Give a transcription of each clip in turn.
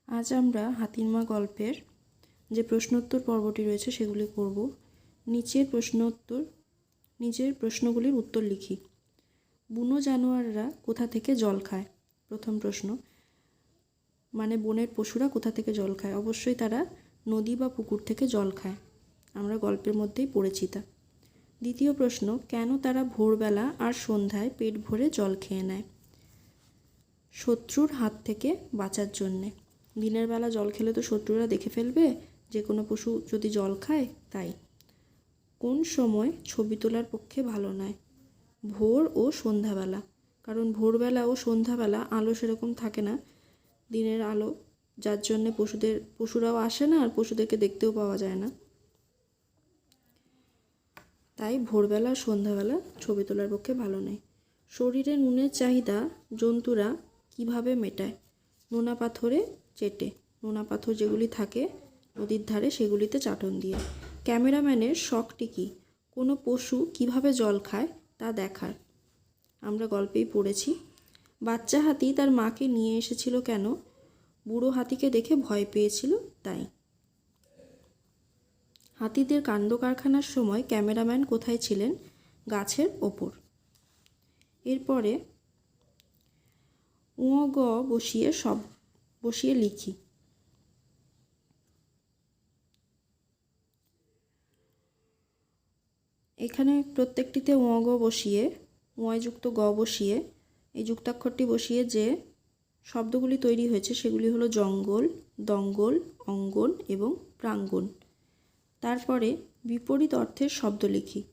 আজ আমরা হাতির মা গল্পের যে প্রশ্নোত্তর পর্বটি রয়েছে সেগুলি করব। নিচের প্রশ্নগুলির উত্তর লিখি। বুনো জানোয়াররা কোথা থেকে জল খায়? প্রথম প্রশ্ন, মানে বনের পশুরা কোথা থেকে জল খায়? অবশ্যই তারা নদী বা পুকুর থেকে জল খায়। আমরা গল্পের মধ্যেই পড়েছি তা। দ্বিতীয় প্রশ্ন, কেন তারা ভোরবেলা আর সন্ধ্যায় পেট ভরে জল খেয়ে নেয়? শত্রুর হাত থেকে বাঁচার জন্যে। দিনের বেলা জল খেলে তো শত্রুরা দেখে ফেলবে যে কোনো পশু যদি জল খায়, তাই। কোন সময় ছবি তোলার পক্ষে ভালো নয়? ভোর ও সন্ধ্যাবেলা, কারণ ভোরবেলা ও সন্ধ্যাবেলা আলো সেরকম থাকে না, দিনের আলো, যার জন্যে পশুরাও আসে না আর পশুদেরকে দেখতেও পাওয়া যায় না। তাই ভোরবেলা সন্ধ্যাবেলা ছবি তোলার পক্ষে ভালো নয়। শরীরে নুনের চাহিদা জন্তুরা কিভাবে মেটায়? নোনা পাথরে চেটে। নোনা পাথর যেগুলি থাকে নদীর ধারে সেগুলিতে চাটন দিয়ে। ক্যামেরাম্যানের শখটি কি? কোনো পশু কিভাবে জল খায় তা দেখার। আমরা গল্পেই পড়েছি। বাচ্চা হাতি তার মাকে নিয়ে এসেছিল কেন? বুড়ো হাতিকে দেখে ভয় পেয়েছিল, তাই। হাতিদের কাণ্ড কারখানার সময় ক্যামেরাম্যান কোথায় ছিলেন? গাছের ওপর। এরপরে গ বসিয়ে লিখি। এখানে প্রত্যেকটিতে গ বসিয়ে, যুক্ত গ বসিয়ে, এই যুক্তাক্ষরটি বসিয়ে যে শব্দগুলি তৈরি হয়েছে সেগুলি হলো জঙ্গল, দঙ্গল, অঙ্গন এবং প্রাঙ্গণ। তারপরে বিপরীত অর্থের শব্দ লিখি।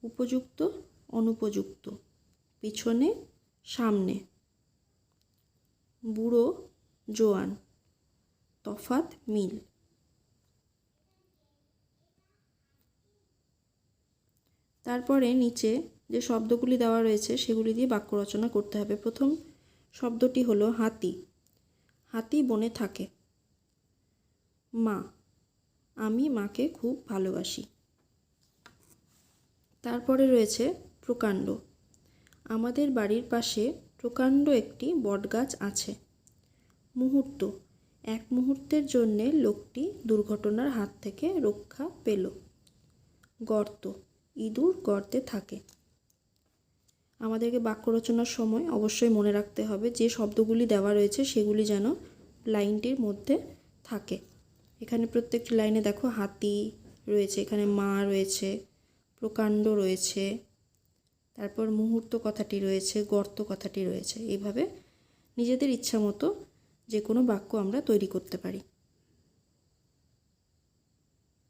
উপযুক্ত, অনুপযুক্ত, পিছনে, সামনে, বুড়ো, জোয়ান, তফাৎ, মিল। তারপরে নিচে যে শব্দগুলি দেওয়া রয়েছে সেগুলি দিয়ে বাক্য রচনা করতে হবে। প্রথম শব্দটি হলো হাতি। হাতি বনে থাকে। মা, আমি মাকে খুব ভালোবাসি। তারপরে রয়েছে প্রকাণ্ড। আমাদের বাড়ির পাশে প্রকাণ্ড একটি বটগাছ আছে। মুহূর্ত, এক মুহূর্তের জন্যে লোকটি দুর্ঘটনার হাত থেকে রক্ষা পেল। গর্ত, ইঁদুর গর্তে থাকে। আমাদেরকে বাক্য রচনার সময় অবশ্যই মনে রাখতে হবে যে শব্দগুলি দেওয়া রয়েছে সেগুলি যেন লাইনটির মধ্যে থাকে। এখানে প্রত্যেকটি লাইনে দেখো হাতি রয়েছে, এখানে মা রয়েছে, প্রকাণ্ড রয়েছে, তারপর মুহূর্ত কথাটি রয়েছে, গর্ত কথাটি রয়েছে। এইভাবে নিজেদের ইচ্ছা মতো যে কোনো বাক্য আমরা তৈরি করতে পারি।